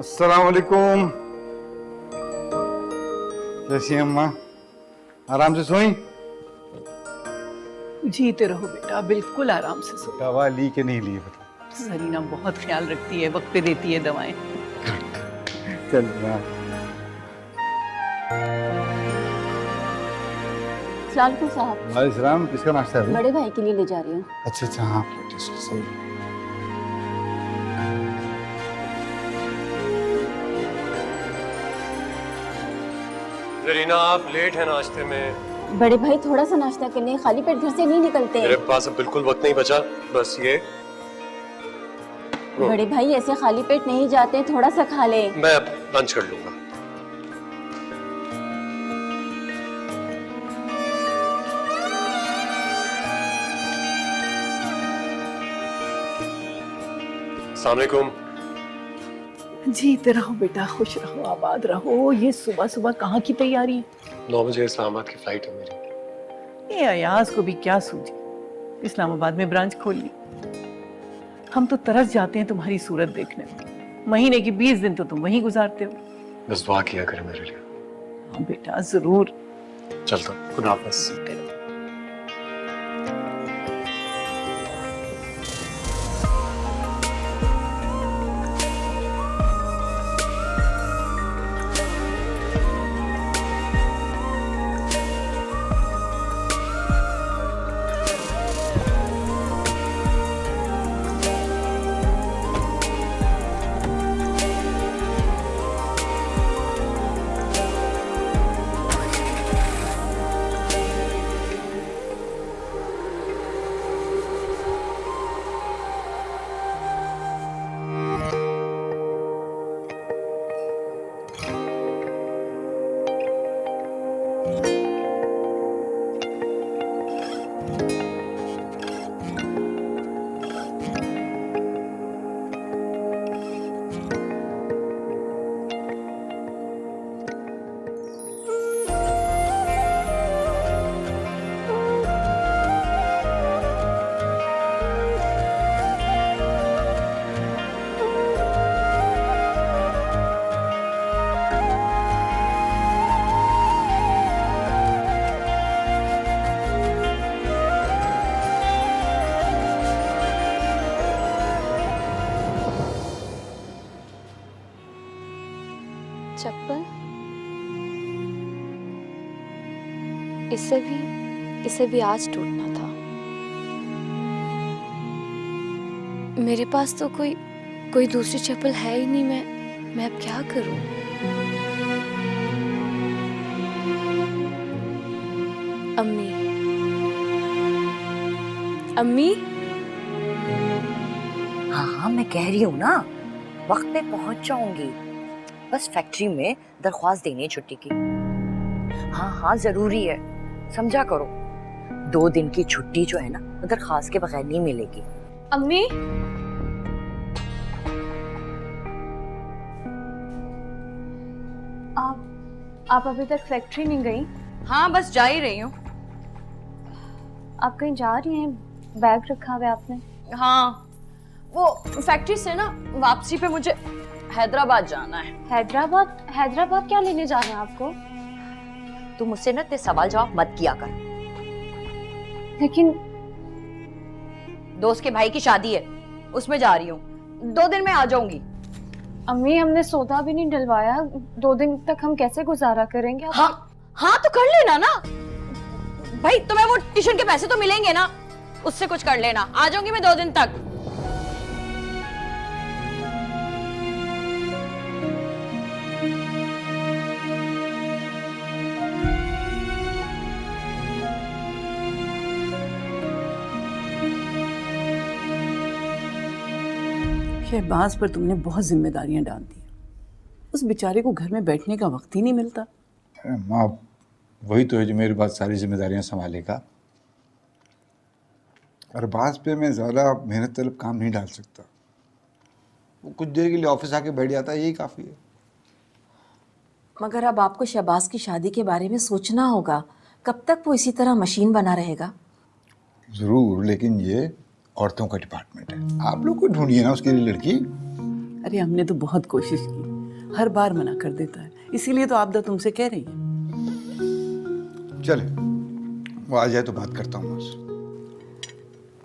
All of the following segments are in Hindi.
अस्सलाम वालेकुम। कैसी हैं अम्मा? आराम से सोई? जीते रहो बेटा, बिल्कुल आराम से सो। दवा ली कि नहीं ली बता। जरीना बहुत ख्याल रखती है, वक्त पे देती है दवाएं। चल ना। सलाम साहब, वालेकुम सलाम। किसका नाश्ता है? बड़े भाई के लिए ले जा रही हूँ। अच्छा अच्छा, हाँ सही। जरीना आप लेट हैं नाश्ते में। बड़े भाई थोड़ा सा नाश्ता कर लें, खाली पेट घर से नहीं निकलते। मेरे पास अब बिल्कुल वक्त नहीं बचा, बस ये बड़े भाई ऐसे खाली पेट नहीं जाते, थोड़ा सा खा ले। मैं अब लंच कर लूंगा। अस्सलाम वालेकुम। जीते रहो बेटा, खुश रहो, आबाद रहो। ये सुबह सुबह कहाँ की तैयारी है? 9 बजे इस्लामाबाद की फ्लाइट है मेरी। ये अयाज को भी क्या सूझी, इस्लामाबाद में ब्रांच खोल ली। हम तो तरस जाते हैं तुम्हारी सूरत देखने में। महीने की 20 दिन तो तुम वहीं गुजारते हो। बस दुआ किया करें मेरे लिए। हाँ बेटा, जरूर। चलता हूं, खुदा हाफिज़। चप्पल इसे भी आज टूटना था। मेरे पास तो कोई दूसरी चप्पल है ही नहीं। मैं अब क्या करूं? अम्मी, अम्मी। हाँ हाँ, मैं कह रही हूँ ना, वक्त पे पहुंच जाऊंगी। बस फैक्ट्री में दरख्वास्त देनी है छुट्टी की। हाँ हाँ, जरूरी है, समझा करो। 2 दिन की छुट्टी जो है ना, दरख्वास्त के बगैर नहीं मिलेगी। अम्मी, आप अभी तक फैक्ट्री नहीं गई? हाँ, बस जा ही रही हूँ। आप कहीं जा रही हैं? बैग रखा हुआ है आपने? हाँ, वो फैक्ट्री से ना वापसी पे मुझे हैदराबाद जाना है। हैदराबाद क्या लेने जा रहे हैं आपको? तू मुझसे ना ते सवाल जवाब मत किया कर। लेकिन दोस्त के भाई की शादी है, उसमें जा रही हूँ। 2 दिन में आ जाऊंगी। अम्मी, हमने सौदा भी नहीं डलवाया। 2 दिन तक हम कैसे गुजारा करेंगे? हाँ हाँ, तो कर लेना ना भाई, तुम्हें वो ट्यूशन के पैसे तो मिलेंगे ना, उससे कुछ कर लेना। आ जाऊंगी मैं 2 दिन तक। शहबाज पर तुमने बहुत जिम्मेदारियां डाल दी। उस बेचारे को घर में बैठने का वक्त ही नहीं मिलता। अरे माँ, वही तो है जो मेरे बाद सारी जिम्मेदारियां संभालेगा। और बात पे मैं ज़्यादा मेहनत तलब काम नहीं डाल सकता। वो कुछ देर के लिए ऑफिस आके बैठ जाता है, यही काफ़ी है। मगर अब आपको शहबाज की शादी के बारे में सोचना होगा। कब तक वो इसी तरह मशीन बना रहेगा? ज़रूर, लेकिन ये औरतों का डिपार्टमेंट है। आप लोग को ढूंढिए ना उसके लिए लड़की। अरे हमने तो बहुत कोशिश की, हर बार मना कर देता है, इसीलिए तो आपदा तुमसे कह रही है। चले, वो आ जाए तो बात करता हूँ उससे।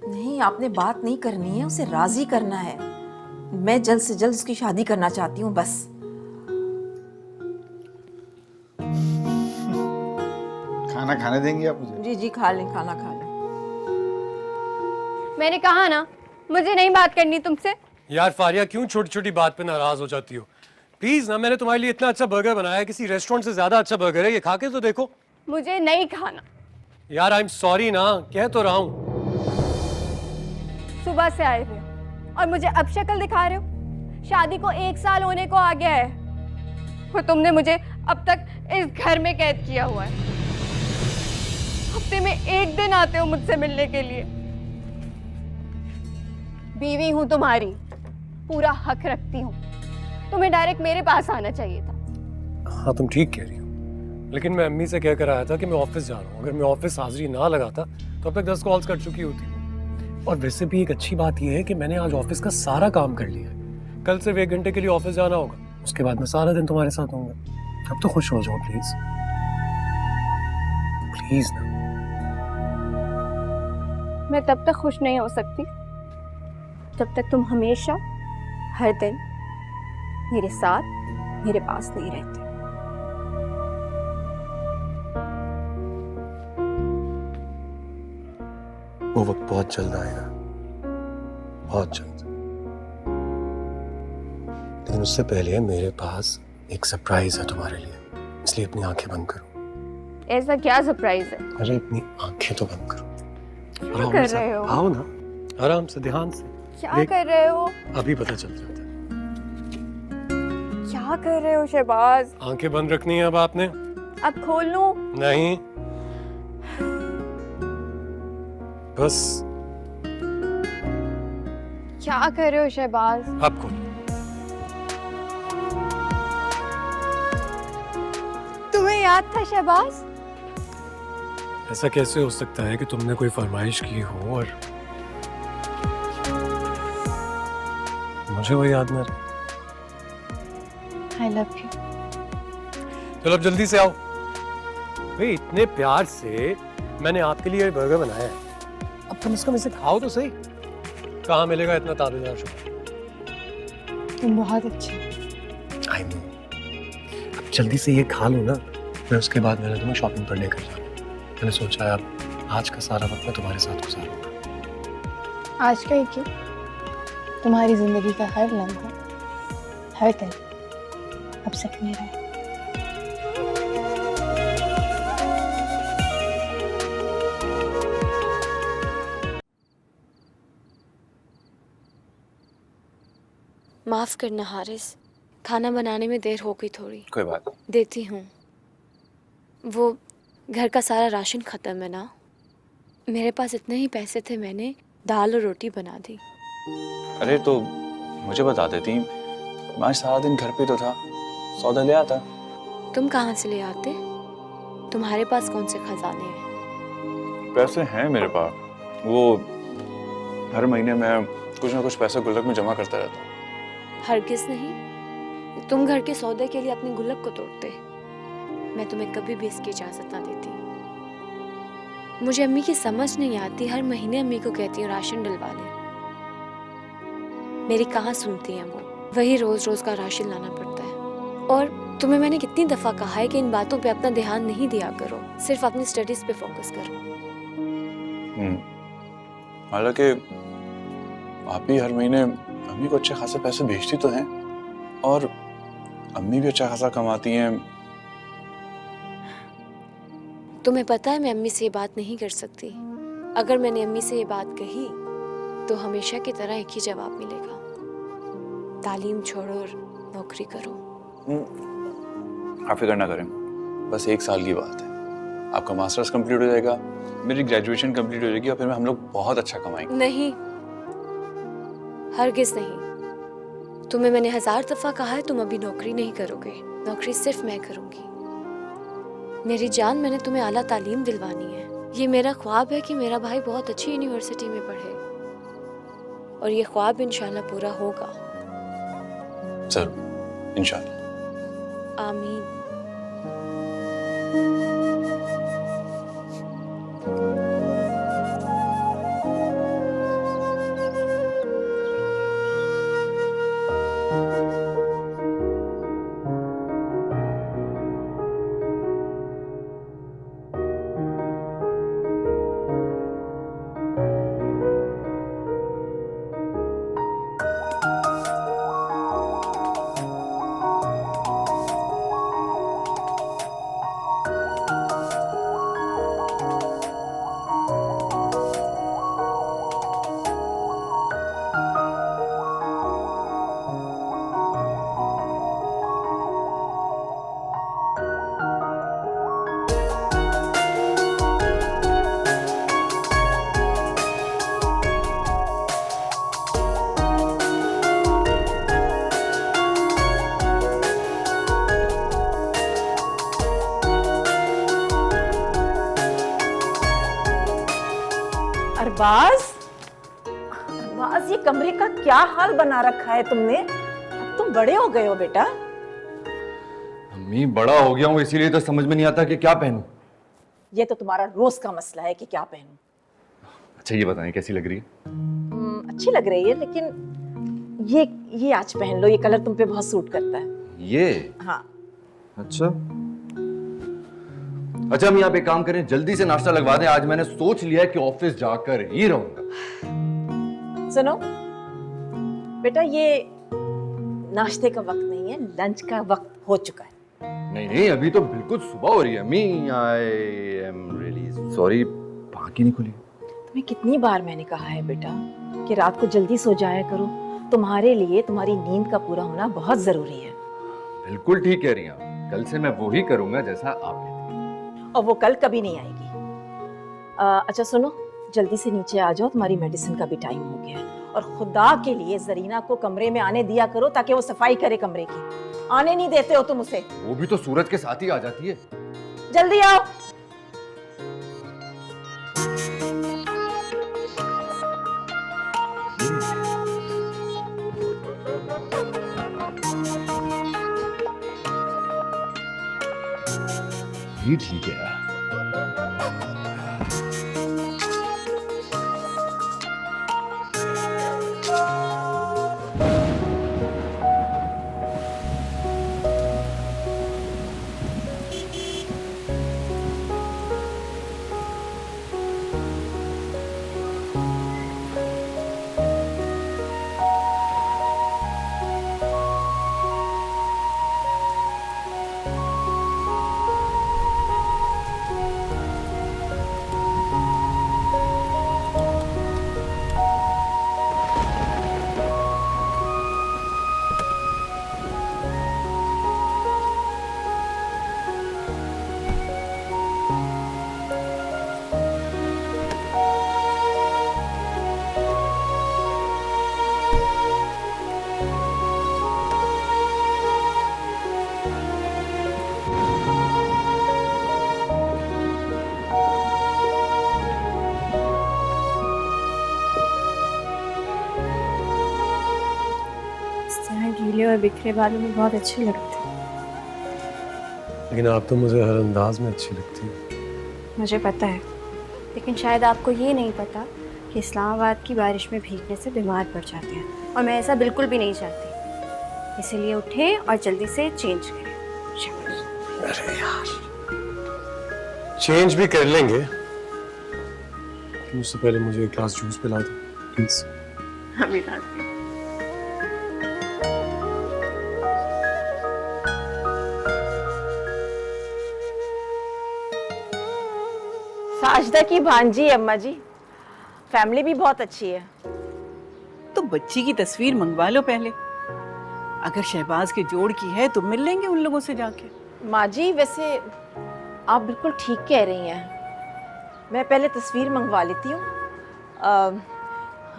नहीं, आपने बात नहीं करनी है, उसे राजी करना है। मैं जल्द से जल्द उसकी शादी करना चाहती हूँ बस। खाना खाने देंगी आप मुझे? जी जी, खा लें, खाना खा लें। मैंने कहा ना, मुझे नहीं बात करनी तुमसे। यार फारिया, क्यों छोटी छोटी बात पे नाराज हो जाती हो? प्लीज ना, मैंने तुम्हारे लिए इतना अच्छा बर्गर बनाया है, किसी रेस्टोरेंट से ज्यादा अच्छा बर्गर है, ये खा के तो देखो। मुझे नहीं खाना। यार आई एम सॉरी ना, कह तो रहा हूँ। सुबह से आए हुए हो और मुझे अब शक्ल दिखा रहे हो। शादी को 1 साल होने को आ गया है और तुमने मुझे अब तक इस घर में कैद किया हुआ है। हफ्ते में 1 दिन आते हो मुझसे मिलने के लिए। बीवी हूं तुम्हारी, पूरा हक रखती हूँ। तुम्हें डायरेक्ट मेरे पास आना चाहिए था। हाँ तुम ठीक कह रही हो, लेकिन मैं अम्मी से कह कर आया था कि मैं ऑफिस जा रहा हूँ। अगर मैं ऑफिस हाजिरी ना लगाता तो अब तक 10 कॉल्स कर चुकी होती। और वैसे भी एक अच्छी बात यह है कि मैंने आज ऑफिस का सारा काम कर लिया है। कल सिर्फ 1 घंटे के लिए ऑफिस जाना होगा, उसके बाद मैं सारा दिन तुम्हारे साथ होऊंगा। अब तो खुश हो जाओ प्लीज, प्लीज ना। मैं तब तक खुश नहीं हो सकती जब तक तुम हमेशा हर दिन मेरे साथ मेरे पास नहीं रहते। वो वक्त बहुत जल्द आएगा, बहुत जल्द। लेकिन उससे पहले मेरे पास एक सरप्राइज है तुम्हारे लिए, इसलिए अपनी आंखें बंद करो। ऐसा क्या सरप्राइज है? अरे अपनी आंखें तो बंद करो। क्या कर रहे हो? आओ ना, आराम से, ध्यान से। क्या कर रहे हो? अभी पता चल जाता है। क्या कर रहे हो शहबाज? आंखें बंद रखनी है अब आपने। अब खोल लूं? नहीं, बस क्या कर रहे हो शहबाज? अब खोलो। तुम्हें याद था शहबाज? ऐसा कैसे हो सकता है कि तुमने कोई फरमाइश की हो और मुझे वो याद ना रहे? I love you. चलो अब जल्दी से आओ भाई, इतने प्यार से मैंने आपके लिए बर्गर बनाया है, अब कम से कम इसे खाओ तो सही। कहाँ मिलेगा इतना ताबेदार शुक्र। तुम बहुत अच्छे। आई नो, अब जल्दी से ये खा लो ना, फिर उसके बाद मैंने तुम्हें शॉपिंग पर लेकर जाना। मैंने सोचा है अब आज का सारा वक्त मैं तुम्हारे साथ गुजारूंगा। आज का ही क्यों, तुम्हारी जिंदगी का हर लम्हा, हर दिन अब सच मेरा है। माफ करना हारिस, खाना बनाने में देर हो गई थोड़ी। कोई बात नहीं। देती हूँ। वो घर का सारा राशन ख़त्म है ना, मेरे पास इतने ही पैसे थे, मैंने दाल और रोटी बना दी। अरे तो मुझे बता देती, मैं आज सारा दिन घर पे तो था, सौदा ले आता। तुम कहाँ से ले आते? तुम्हारे पास कौन से खजाने हैं? पैसे हैं मेरे पास, वो हर महीने मैं कुछ ना कुछ पैसा गुल्लक में जमा करता रहता हूँ। हरगिज़ नहीं, तुम घर के सौदे के लिए अपनी गुल्लक को तोड़ते। मैं तुम्हें कभी भी इसकी इजाज़त ना देती। मुझे अम्मी की समझ नहीं आती, हर महीने अम्मी को कहती हूँ राशन डलवा ले, मेरी कहाँ सुनती हैं वो। वही रोज़ रोज़ का राशन लाना पड़ता है। और तुम्हें मैंने कितनी दफ़ा कहा है कि इन बातों पे अपना ध्यान नहीं दिया करो, सिर्फ अपनी स्टडीज़ पे फोकस करो। हालांकि आप भी हर महीने अम्मी को अच्छे खासे पैसे भेजती तो हैं, और अम्मी भी अच्छा खासा कमाती हैं। तुम्हें पता है मैं अम्मी से ये बात नहीं कर सकती। अगर मैंने अम्मी से ये बात कही तो हमेशा की तरह एक ही जवाब मिलेगा, तालीम छोड़ो और नौकरी करो। आप फिक्र ना करें, बस 1 साल की बात है, आपका मास्टर्स कंप्लीट हो जाएगा, मेरी ग्रेजुएशन कंप्लीट हो जाएगी और फिर हम लोग बहुत अच्छा कमाएंगे। नहीं, हरगिज़ नहीं। तुम्हें मैंने 1000 दफ़ा कहा है तुम अभी नौकरी नहीं करोगे, नौकरी सिर्फ मैं करूंगी। मेरी जान, मैंने तुम्हें आला तालीम दिलवानी है। ये मेरा ख्वाब है कि मेरा भाई बहुत अच्छी यूनिवर्सिटी में पढ़े, और ये ख्वाब इंशाल्लाह पूरा होगा। जरूर, इंशाल्लाह। आमीन। अरबाज, अरबाज, ये कमरे का क्या हाल बना रखा है तुमने? अब तुम बड़े हो गए हो बेटा। अम्मी बड़ा हो गया हूँ इसीलिए तो समझ में नहीं आता कि क्या पहनूं। ये तो तुम्हारा रोज का मसला है कि क्या पहनूं। अच्छा ये बताएं कैसी लग रही है? अच्छी लग रही है, लेकिन ये आज पहन लो, ये कलर तुम पे बहुत सूट करता है। ये? हाँ। अच्छा अच्छा, हम यहाँ पे काम करें, जल्दी से नाश्ता लगवा दें। आज मैंने सोच लिया है कि ऑफिस जाकर ही रहूंगा। सुनो बेटा, ये नाश्ते का वक्त नहीं है, लंच का वक्त हो चुका है। नहीं नहीं, अभी तो बिल्कुल सुबह हो रही है। मी आई एम रियली सॉरी, आंखें नहीं खुली। तुम्हें कितनी बार मैंने कहा है बेटा कि रात को जल्दी सो जाया करो। तुम्हारे लिए तुम्हारी नींद का पूरा होना बहुत जरूरी है। बिल्कुल ठीक कह रही हैं, कल से मैं वो ही करूंगा जैसा आप कहती हैं। और वो कल कभी नहीं आएगी। अच्छा सुनो, जल्दी से नीचे आ जाओ, तुम्हारी मेडिसिन का भी टाइम हो गया है। और खुदा के लिए जरीना को कमरे में आने दिया करो ताकि वो सफाई करे कमरे की। आने नहीं देते हो तुम उसे। वो भी तो सूरज के साथ ही आ जाती है। जल्दी आओ। ये ठीक है। गीले और बिखरे बालों में बहुत अच्छे लगते हैं। लेकिन आप तो मुझे हर अंदाज में अच्छी लगती है। मुझे पता है, लेकिन शायद आपको ये नहीं पता कि इस्लामाबाद की बारिश में भीगने से बीमार पड़ जाते हैं, और मैं ऐसा बिल्कुल भी नहीं चाहती। इसीलिए उठें और जल्दी से चेंज करें। अरे यार, चेंज भी कर लेंगे, उससे पहले मुझे एक ग्लास जूस पिला दो प्लीज। अभी लाती हूँ। साजदा की भांजी अम्मा जी, फैमिली भी बहुत अच्छी है। तो बच्ची की तस्वीर मंगवा लो पहले। अगर शहबाज के जोड़ की है तो मिल लेंगे उन लोगों से जाके। माँ जी, वैसे आप बिल्कुल ठीक कह रही हैं। मैं पहले तस्वीर मंगवा लेती हूँ।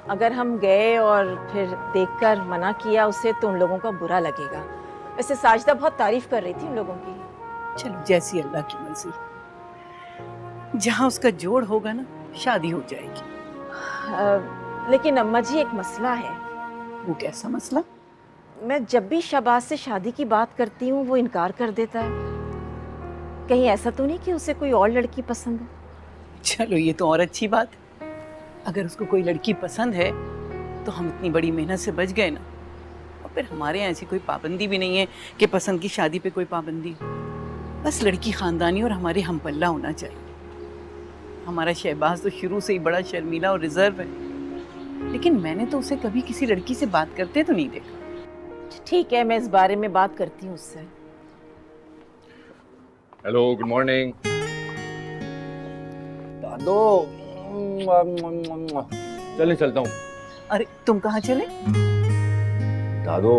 अगर हम गए और फिर देखकर मना किया उसे तो उन लोगों का बुरा लगेगा। वैसे साजदा बहुत तारीफ कर रही थी उन लोगों की। चलो, जैसी अल्लाह की मर्जी। जहाँ उसका जोड़ होगा ना, शादी हो जाएगी। लेकिन अम्मा जी, एक मसला है। वो कैसा मसला? मैं जब भी शहबाज से शादी की बात करती हूँ वो इनकार कर देता है। कहीं ऐसा तो नहीं कि उसे कोई और लड़की पसंद है? चलो ये तो और अच्छी बात है। अगर उसको कोई लड़की पसंद है तो हम इतनी बड़ी मेहनत से बच गए ना। और फिर हमारे यहाँ ऐसी कोई पाबंदी भी नहीं है कि पसंद की शादी पे कोई पाबंदी हो। बस लड़की खानदानी और हमारे हम पल्ला होना चाहिए। हमारा शहबाज तो शुरू से ही बड़ा शर्मीला और रिजर्व है, लेकिन मैंने तो उसे कभी किसी लड़की से बात करते तो नहीं देखा। ठीक है, मैं इस बारे में बात करती हूँ उससे। Hello, good morning. दादो, चलने चलता हूँ। अरे तुम कहाँ चले? दादो,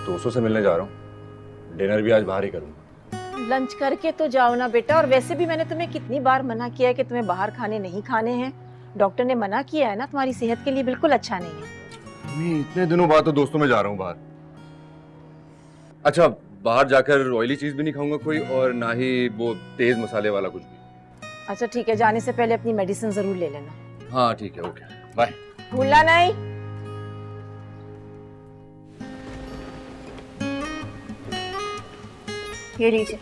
दोस्तों से मिलने जा रहा हूँ। डिनर भी आज बाहर ही करूँगा। लंच करके तो जाओ ना बेटा। और वैसे भी मैंने तुम्हें कितनी बार मना किया है कि तुम्हें बाहर खाने नहीं खाने हैं। डॉक्टर ने मना किया है ना, तुम्हारी सेहत के लिए बिल्कुल अच्छा नहीं है। मैं इतने दिनों बाद तो दोस्तों में जा रहा हूँ बाहर। अच्छा, बाहर जाकर ऑयली चीज भी नहीं खाऊंगा कोई, और ना ही वो तेज मसाले वाला कुछ भी। अच्छा ठीक है, जाने से पहले अपनी मेडिसिन जरूर ले लेना। हाँ ठीक है, ओके, बाय। भूलना नहीं। ये लीजिए।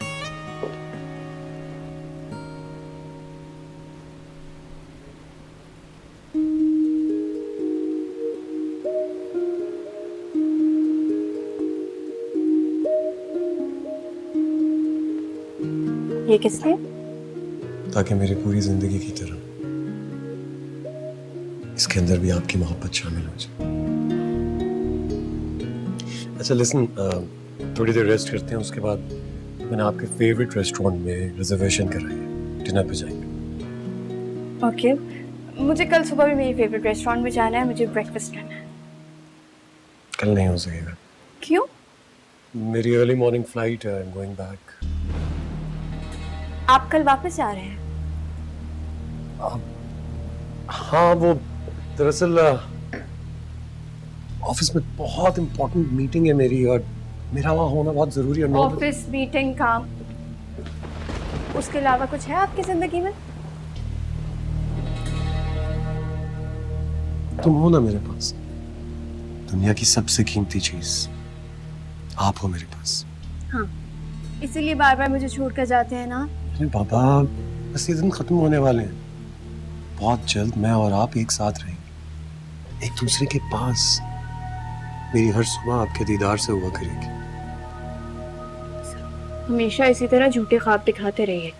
ये किस लिए? ताकि मेरी पूरी जिंदगी की तरह इसके अंदर भी आपकी मोहब्बत शामिल हो जाए। अच्छा लिसन, थोड़ी देर रेस्ट करते हैं, उसके बाद मैंने आपके फेवरेट रेस्टोरेंट में रिजर्वेशन कराई है, डिनर पे जाएंगे। ओके, मुझे कल सुबह भी मेरी फेवरेट रेस्टोरेंट में जाना है, मुझे ब्रेकफास्ट करना है। कल नहीं हो सकेगा। क्यों? मेरी अर्ली मॉर्निंग फ्लाइट है, आई एम गोइंग बैक। आप कल वापस जा रहे हैं? हाँ, वो दरअसल ऑफिस में बहुत इंपॉर्टेंट मीटिंग है मेरी, और मेरा वहाँ होना बहुत जरूरी है। ऑफिस मीटिंग, काम, उसके अलावा कुछ है आपकी जिंदगी में? तुम हो ना मेरे पास, दुनिया की सबसे कीमती चीज आप हो मेरे पास। हाँ, इसीलिए बार बार मुझे छोड़कर जाते हैं ना। अरे बाबा, बस ये दिन खत्म होने वाले हैं। बहुत जल्द मैं और आप एक साथ रहेंगे, एक दूसरे के पास। मेरी हर सुबह आपके दीदार से हुआ करेगी। हमेशा इसी तरह झूठे ख्वाब दिखाते रहिए।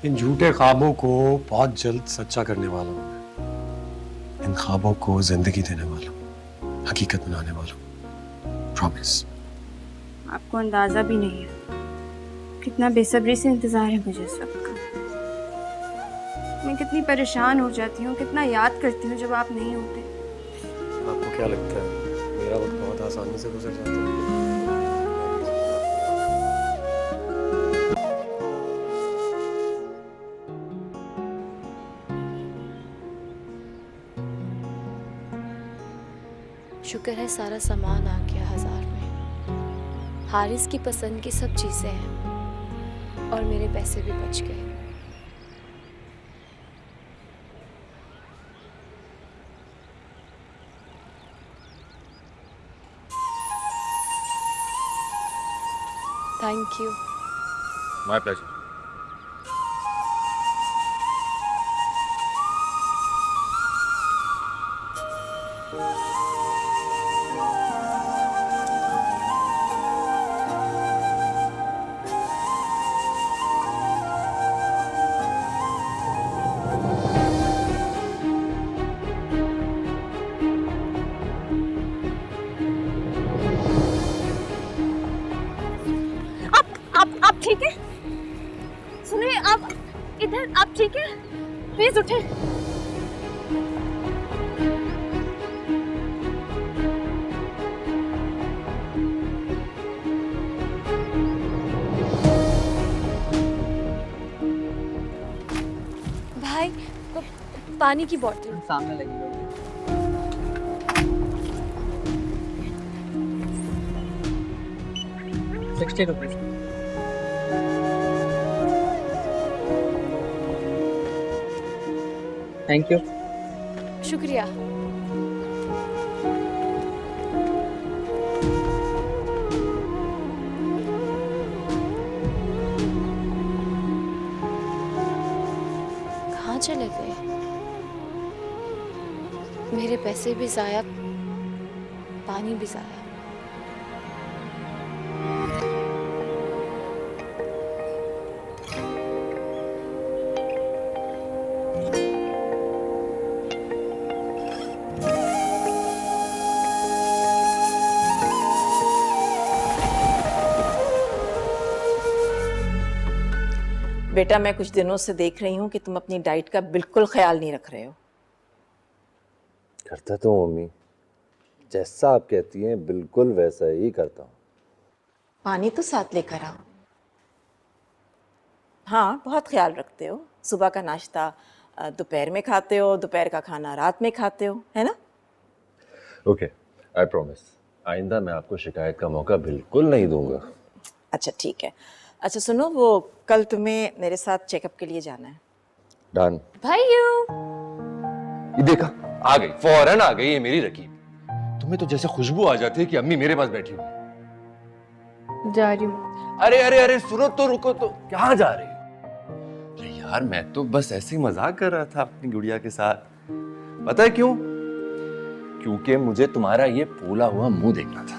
इन झूठे ख्वाबों को बहुत जल्द सच्चा करने वाला हूँ मैं। इन ख्वाबों को जिंदगी देने वाला हूँ, हकीकत बनाने वाला हूँ, प्रॉमिस। आपको अंदाजा भी नहीं है कितना बेसब्री से इंतजार है मुझे सबका। मैं कितनी परेशान हो जाती हूँ, कितना याद करती हूँ जब आप नहीं होते। आपको क्या लगता है मेरा वक्त बहुत आसानी से गुजर जाता है? शुक्र है सारा सामान आ गया 1000 में। हारिस की पसंद की सब चीजें हैं और मेरे पैसे भी बच गए। Thank you. My pleasure. आप ठीक है? सुनिए, आप इधर, आप ठीक है? प्लीज उठे। भाई, पानी की बोतल सामने लगी होगी। 60 रुपीज। Thank you. शुक्रिया। चले गए? मेरे पैसे भी जाया, पानी भी जाया। बेटा मैं कुछ दिनों से देख रही हूँ कि तुम अपनी डाइट का बिल्कुल ख्याल नहीं रख रहे हो। करता तो हूँ मम्मी, जैसा आप कहती हैं बिल्कुल वैसा ही करता हूँ। पानी तो साथ लेकर आओ। हाँ बहुत ख्याल रखते हो, सुबह का नाश्ता दोपहर में खाते हो, दोपहर का खाना रात में खाते हो, है ना? ओके, आई प्रॉमिस, आइंदा मैं आपको शिकायत का मौका बिल्कुल नहीं दूंगा। अच्छा ठीक है। अच्छा सुनो, वो कल तुम्हें मेरे साथ चेकअप के लिए जाना है। डन। भाइयों, ये देखा, आ गई, फौरन आ गई ये मेरी रकीब। तुम्हें तो जैसे खुशबू आ जाती है कि अम्मी मेरे पास बैठी हुई है। जा रही हूँ। अरे अरे अरे सुनो तो, रुको तो, कहाँ जा रही हो? अरे यार मैं तो बस ऐसे ही मजाक कर रहा था अपनी गुड़िया के साथ। पता है क्यों? क्योंकि मुझे तुम्हारा ये फूला हुआ मुंह देखना था।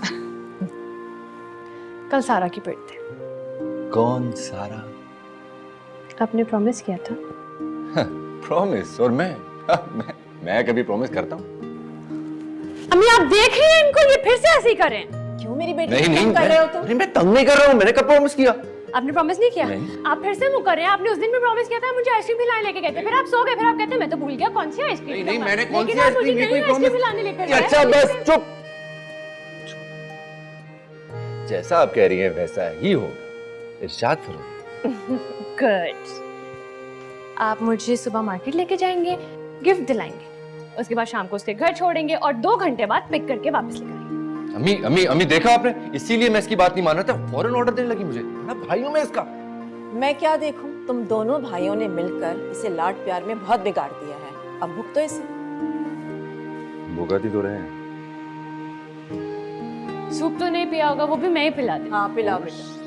कल सारा की पेट थे। कौन सारा? आपने प्रॉमिस किया था। प्रॉमिस? और मैं कभी प्रॉमिस करता हूँ? अम्मी आप देख रही हैं इनको, ये फिर से ऐसे ही कर रहे हैं। क्यों मेरी बेटी नहीं को नहीं, तंग कर रहे हो तुम? अरे मैं तंग नहीं कर रहा हूँ, मैंने कब प्रॉमिस किया? आपने प्रॉमिस नहीं किया? नहीं। आप फिर से मुँह कर रहे हैं। आपने उस दिन भी प्रॉमिस किया था, मुझे आइसक्रीम खिलाने लेके गए थे, फिर आप सो गए, फिर आप कहते हैं मैं तो भूल गया कौन सी आइसक्रीम। नहीं नहीं, मैंने कौन सी लेकिन आप मुझे आइसक्रीम, ये नई कोई आइसक्रीम प्रॉमिस? खिलाने लेकर गए। अच्छा बस चुप। जैसा आप कह रही हैं वैसा ही होगा, इरशाद फरमाइए। गुड। आप मुझे सुबह मार्केट लेके जाएंगे, गिफ्ट दिलाएंगे, उसके बाद शाम को उसके घर छोड़ेंगे और 2 घंटे बाद पिक करके वापस लेकर आएंगे। अम्मी अम्मी अम्मी, देखा आपने, इसीलिए मैं इसकी बात नहीं मान रहा था, फौरन ऑर्डर देने लगी मुझे। ना भाइयों में इसका। मैं क्या देखूं, तुम दोनों भाइयों ने मिलकर इसे लाड प्यार में बहुत बिगाड़ दिया है। अब भुगतो इसे। भुगत ही तो रहे हैं। सूप तो नहीं पिया होगा, वो भी मैं ही पिला दूं। हाँ पिलाओ बेटा।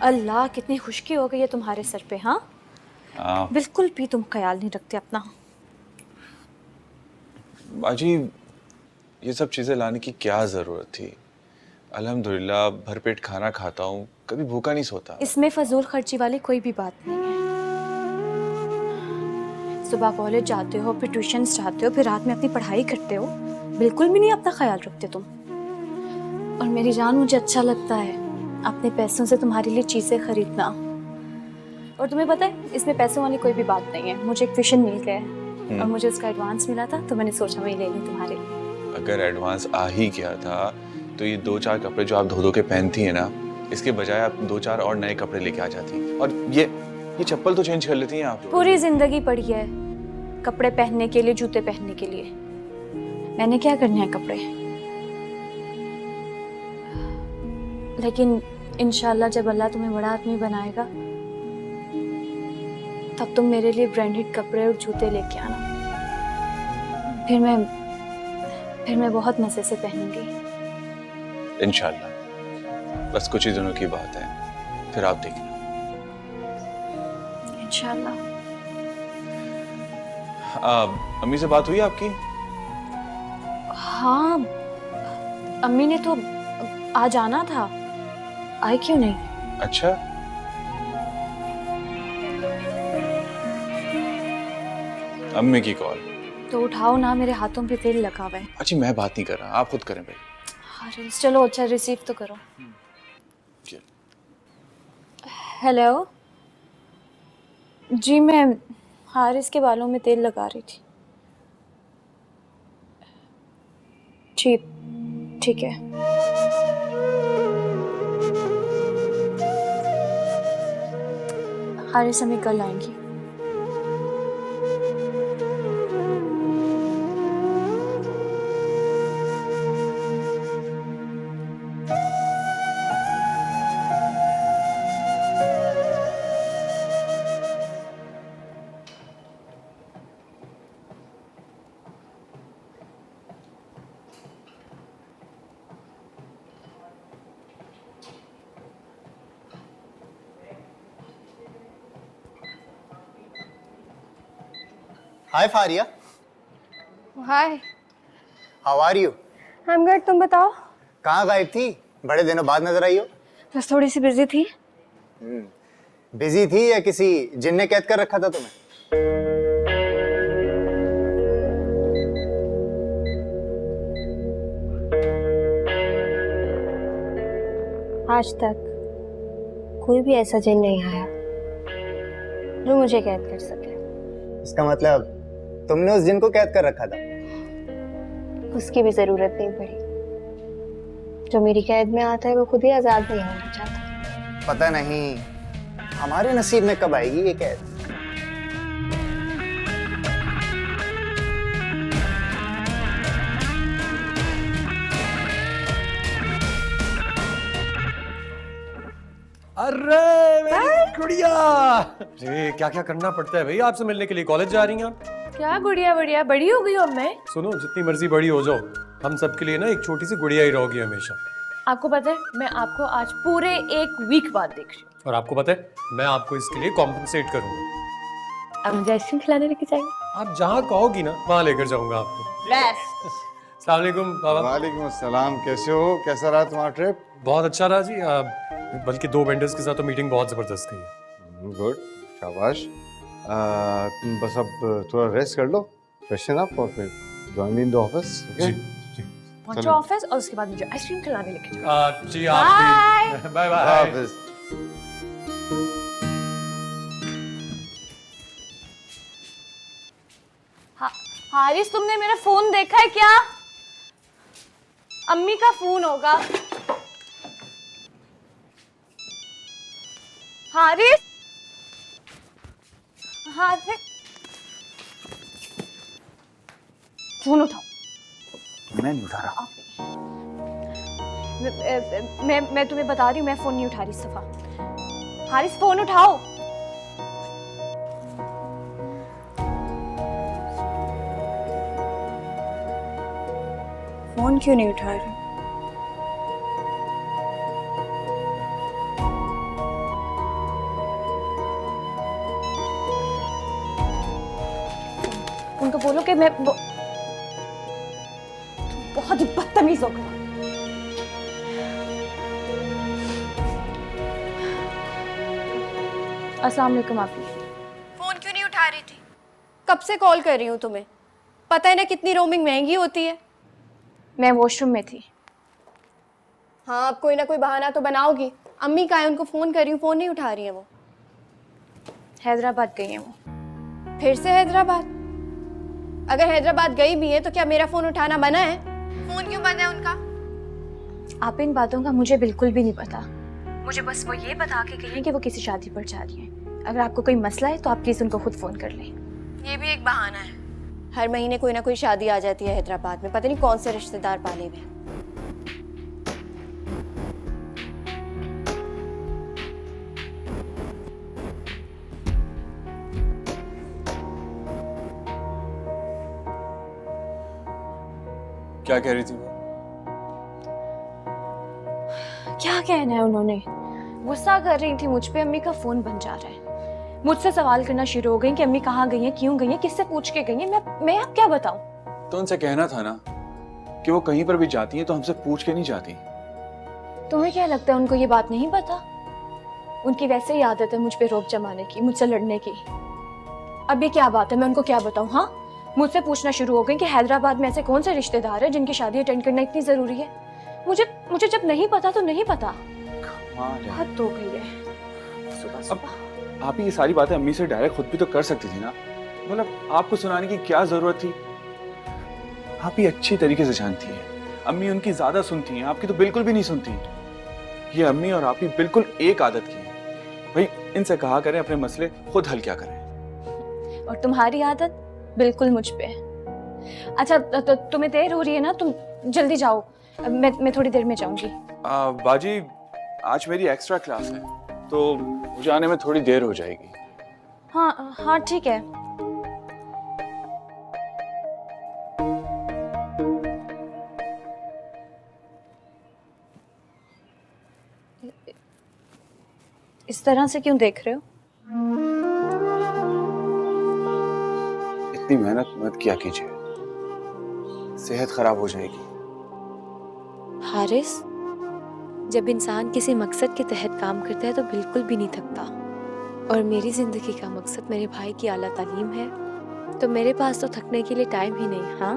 अल्लाह कितनी खुशकी हो गई है तुम्हारे सर पे। हाँ बिल्कुल भी तुम ख्याल नहीं रखते अपना। बाजी, ये सब चीजें लाने की क्या जरूरत थी? अल्हम्दुलिल्लाह भरपेट खाना खाता हूँ, कभी भूखा नहीं सोता। इसमें फजूल खर्ची वाली कोई भी बात नहीं है। सुबह कॉलेज जाते हो, फिर ट्यूशन जाते हो, फिर रात में अपनी पढ़ाई करते हो, बिल्कुल भी नहीं अपना ख्याल रखते तुम। और मेरी जान, मुझे अच्छा लगता है अपने पैसों से तुम्हारे लिए चीजें खरीदना। और तुम्हें पता है, इसमें पैसों वाली कोई भी बात नहीं है। मुझे एक ट्यूशन मिल गया है और मुझे उसका एडवांस मिला था, तो मैंने सोचा मैं ले लूं तुम्हारे लिए। अगर एडवांस आ ही गया था तो ये 2-4 कपड़े जो आप धो के पहनती है ना, इसके बजाय आप 2-4 और नए कपड़े लेके आ जाती। और ये चप्पल तो चेंज कर लेती हैं आप। पूरी जिंदगी पड़ी है कपड़े पहनने के लिए, जूते पहनने के लिए। मैंने क्या करने हैं कपड़े। लेकिन इंशाल्लाह जब अल्लाह तुम्हें बड़ा आदमी बनाएगा, तब तुम मेरे लिए ब्रांडेड कपड़े और जूते लेके आना। फिर मैं बहुत मजे से पहनूंगी इंशाल्लाह। बस कुछ ही दिनों की बात है, फिर आप देखना। इंशाल्लाह। अम्मी से बात हुई आपकी? हाँ, अम्मी ने तो आज आना था, आई क्यों नहीं? अच्छा, अम्मी की कॉल तो उठाओ ना, मेरे हाथों पे तेल लगा हुआ है। अच्छी, मैं बात नहीं कर रहा, आप खुद करें भाई। अरे चलो, अच्छा रिसीव तो करो। हेलो जी, मैं हारिस के बालों में तेल लगा रही थी। ठीक है। हारिस अम्मी कल आएंगी। Hi Faria, hi, how are you? I am good, तुम बताओ। कहाँ गायब थी? बड़े दिनों बाद नजर आई हो। बस थोड़ी सी बिजी थी। बिजी थी या किसी जिन ने कैद कर रखा था तुम्हें? आज तक कोई भी ऐसा जिन नहीं आया जो मुझे कैद कर सके। इसका मतलब तुमने उस जिन को कैद कर रखा था? उसकी भी जरूरत नहीं पड़ी। जो मेरी कैद में आता है वो खुद ही आजाद नहीं होना चाहता। पता नहीं हमारे नसीब में कब आएगी ये कैद। अरे मेरी गुड़िया, अरे क्या क्या करना पड़ता है भाई आपसे मिलने के लिए। कॉलेज जा रही हैं आप? क्या गुड़िया बढ़िया बड़ी हो गई हो मैं। सुनो, जितनी मर्जी बड़ी हो जाओ, हम सबके लिए ना एक छोटी सी गुड़िया ही रहोगी हमेशा। आपको पता है मैं आपको आज पूरे 1 वीक बाद देख रही हूँ। और आपको पता है मैं आपको इसके लिए कॉम्पनसेट करूंगा। अब मुझे आइसक्रीम खिलाने लेके जाएंगे? आप जहाँ कहोगी ना वहाँ लेकर जाऊंगा आपको। अस्सलाम वालेकुम बाबा। वालेकुम अस्सलाम, कैसे हो? कैसा रहा तुम्हारा ट्रिप? बहुत अच्छा रहा जी, बल्कि 2 वेंडर्स के साथ तो मीटिंग बहुत जबरदस्त गई है। गुड, शाबाश। तुम बस अब थोड़ा रेस्ट कर लो, फ्रेशन अप और फिर जॉइन इन द ऑफिस। जी जी पहुंचो ऑफिस और उसके बाद मुझे आइसक्रीम खिलाने लेके जाओ। जी आप भी बाय बाय। हारिस, तुमने मेरा फोन देखा है क्या? अम्मी का फोन होगा। हारिस, हारिस, फोन उठाओ। मैं नहीं उठा रहा। मैं तुम्हें बता रही हूँ, मैं फोन नहीं उठा रही इस दफा। हारिस, फोन उठाओ। फोन क्यों नहीं उठा रही? उनको बोलो कि मैं बहुत ही बदतमीज हो गया। अस्सलाम वालेकुम आपी। फोन क्यों नहीं उठा रही थी? कब से कॉल कर रही हूँ तुम्हें, पता है ना कितनी रोमिंग महंगी होती है। मैं वॉशरूम में थी। हाँ, अब कोई ना कोई बहाना तो बनाओगी। अम्मी कहाँ है? उनको फोन कर रही हूँ, फोन नहीं उठा रही है वो। हैदराबाद गई है वो। फिर से हैदराबाद? अगर हैदराबाद गई भी है तो क्या मेरा फोन उठाना मना है? फोन क्यों बंद है उनका? आप इन बातों का मुझे बिल्कुल भी नहीं पता। मुझे बस वो ये बता के गई हैं कि वो किसी शादी पर जा रही हैं। अगर आपको कोई मसला है तो आप प्लीज उनको खुद फोन कर लें। ये भी एक बहाना है। हर महीने कोई ना कोई शादी आ जाती है हैदराबाद में, पता नहीं कौन से रिश्तेदार पाले हुए। क्या कह रही थी वो? क्या कहना है उन्होंने? गुस्सा कर रही थी मुझ पे, अम्मी का फोन बन जा रहा है। मुझसे सवाल करना शुरू हो गई कि अम्मी कहाँ गई हैं, क्यों गई हैं, किससे पूछ के गई हैं। मैं अब क्या बताऊं? तो उनसे कहना था ना कि वो कहीं पर भी जाती है तो हमसे पूछ के नहीं जाती। तुम्हें क्या लगता है उनको ये बात नहीं पता? उनकी वैसे ही आदत है मुझ पे रोब जमाने की, मुझसे लड़ने की। अब ये क्या बात है, मैं उनको क्या बताऊं? हाँ, मुझसे पूछना शुरू हो गई कि हैदराबाद में ऐसे कौन से रिश्तेदार है जिनकी शादी अटेंड करना इतनी जरूरी है। मुझे जब नहीं पता तो नहीं पता। हद हो गई है। सुबह सुबह आप ही ये सारी बातें अम्मी से डायरेक्ट खुद भी तो कर सकती थी ना। मतलब आपको सुनाने की क्या जरूरत थी? आप ही अच्छी तरीके से जानती हैं, अम्मी उनकी ज्यादा सुनती हैं, आपकी तो बिल्कुल भी नहीं सुनती। ये अम्मी और आप ही बिल्कुल एक आदत की है। भाई इनसे कहा करें अपने मसले खुद हल क्या करें। और तुम्हारी आदत बिल्कुल मुझ पे है। अच्छा तो तुम्हें देर हो रही है ना, तुम जल्दी जाओ। मैं थोड़ी देर में जाऊंगी। बाजी आज मेरी एक्स्ट्रा क्लास है तो मुझे आने में थोड़ी देर हो जाएगी। हाँ हाँ ठीक है। इस तरह से क्यों देख रहे हो? इतनी मेहनत मत किया कीजिए, सेहत खराब हो जाएगी। हारिस, जब इंसान किसी मकसद के तहत काम करता है तो बिल्कुल भी नहीं थकता। और मेरी जिंदगी का मकसद मेरे भाई की आला तालीम है, तो मेरे पास तो थकने के लिए टाइम ही नहीं। हाँ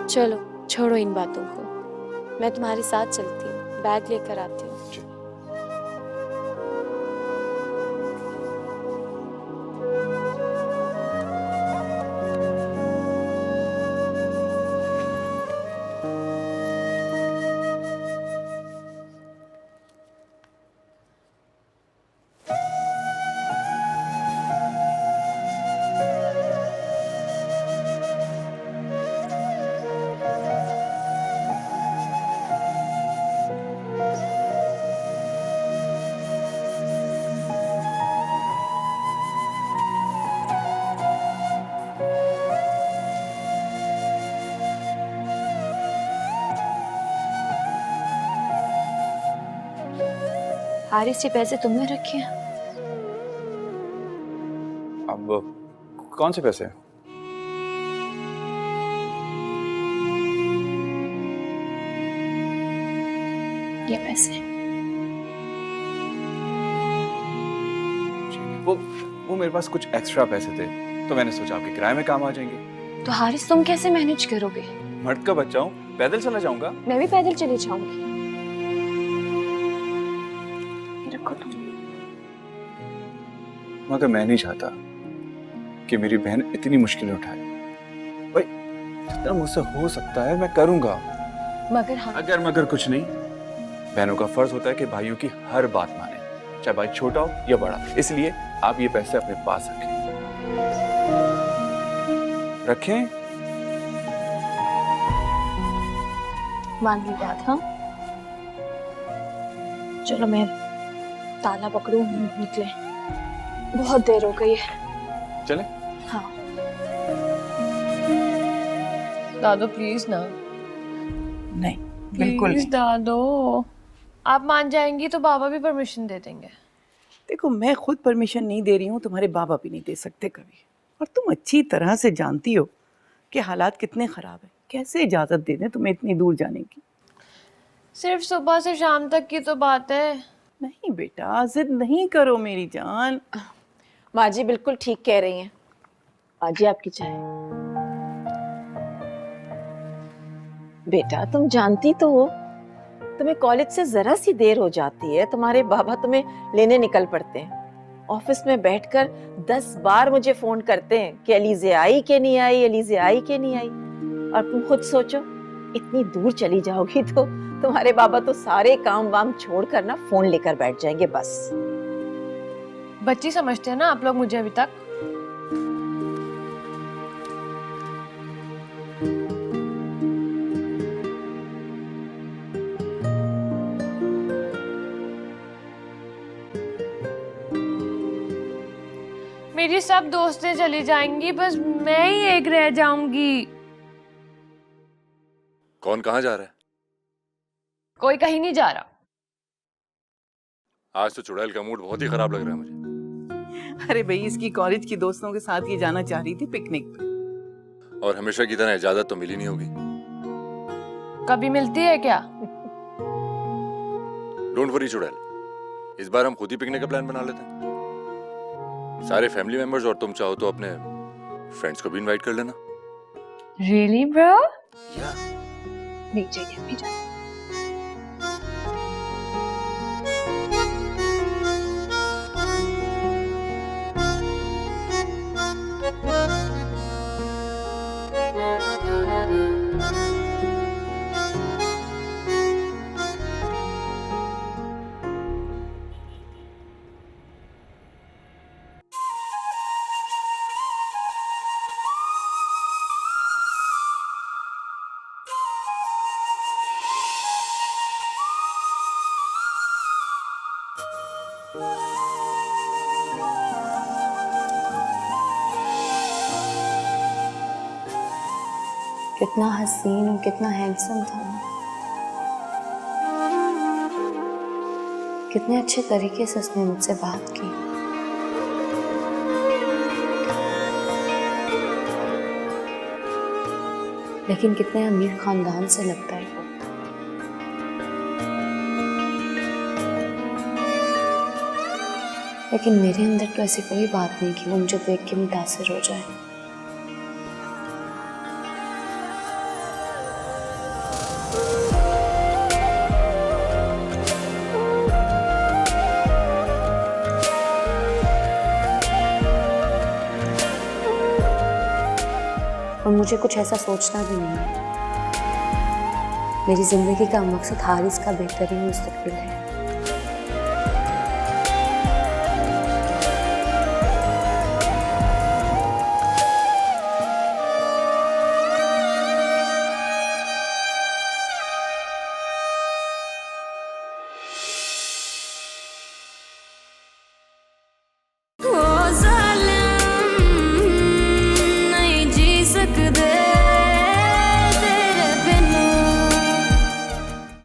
चलो छोड़ो इन बातों को, मैं तुम्हारे साथ चलती हूँ, बैग लेकर आती हूँ। हारिस, ये पैसे तुमने रखे हैं? अब कौन से पैसे? ये पैसे। वो मेरे पास कुछ एक्स्ट्रा पैसे थे, तो मैंने सोचा आपके किराए में काम आ जाएंगे। तो हारिस, तुम कैसे मैनेज करोगे? मर्द का बच्चा हूँ, पैदल चला जाऊंगा। मैं भी पैदल चली जाऊंगी। रखो तुम। मगर मैं नहीं चाहता कि मेरी बहन इतनी मुश्किलें उठाए। भाई, जितना मुझसे हो सकता है मैं करूंगा। मगर हाँ, मगर कुछ नहीं। बहनों का फर्ज होता है कि भाइयों की हर बात माने, चाहे भाई छोटा हो या बड़ा। इसलिए आप ये पैसे अपने पास रखें। मान ली बात। हाँ चलो, मैं ताला पकड़ूं, निकले, बहुत देर हो गई है। चले? हाँ। दादो प्लीज ना। नहीं, बिल्कुल नहीं। दादो, आप मान जाएंगी तो बाबा भी परमिशन दे देंगे। देखो, मैं खुद परमिशन नहीं दे रही हूँ, तुम्हारे बाबा भी नहीं दे सकते कभी। और तुम अच्छी तरह से जानती हो कि हालात कितने ख़राब हैं। कैसे इजाज़त दे दें तुम्हें इतनी दूर जाने की? सिर्फ सुबह से शाम तक की तो बात है। नहीं बेटा, जिद नहीं करो मेरी जान। माँ जी बिल्कुल ठीक कह रही हैं। माँ जी, आपकी चाय। बेटा, तुम जानती तो हो, तुम्हें कॉलेज से जरा सी देर हो जाती है, तुम्हारे बाबा तुम्हें लेने निकल पड़ते हैं। ऑफिस में बैठकर 10 बार मुझे फोन करते हैं कि अलीज़े आई कि नहीं आई, अलीज़े आई कि नहीं आई। और तुम खुद सोचो, इतनी दूर चली जाओगी तो तुम्हारे बाबा तो सारे काम वाम छोड़कर ना फोन लेकर बैठ जाएंगे बस। बच्ची समझते हैं ना आप लोग मुझे अभी तक। मेरी सब दोस्तें चली जाएंगी, बस मैं ही एक रह जाऊंगी। कौन कहाँ जा रहा है? कोई कहीं नहीं जा रहा। आज तो चुड़ैल का मूड बहुत ही खराब लग रहा है मुझे। अरे भाई, इसकी कॉलेज की दोस्तों के साथ ये जाना चाह रही थी पिकनिक पे। और हमेशा की तरह इजाजत तो मिली नहीं होगी। कभी मिलती है क्या? डोंट वरी चुड़ैल, इस बार हम खुद ही पिकनिक का प्लान बना लेते हैं। सारे फैमिली मेंबर्स, और तुम चाहो तो अपने फ्रेंड्स को भी इनवाइट कर लेना। Really, bro? नहीं चाहिए अभी जाना। कितना हसीन और कितना हैंडसम था वो। कितने अच्छे तरीके से उसने मुझसे बात की। लेकिन कितने अमीर खानदान से लगता है वो। लेकिन मेरे अंदर तो ऐसी कोई बात नहीं कि वो मुझे देख के मुतासिर हो जाए। और मुझे कुछ ऐसा सोचना भी नहीं है। मेरी जिंदगी का मकसद हारिस का बेहतरीन मुस्तकबिल है।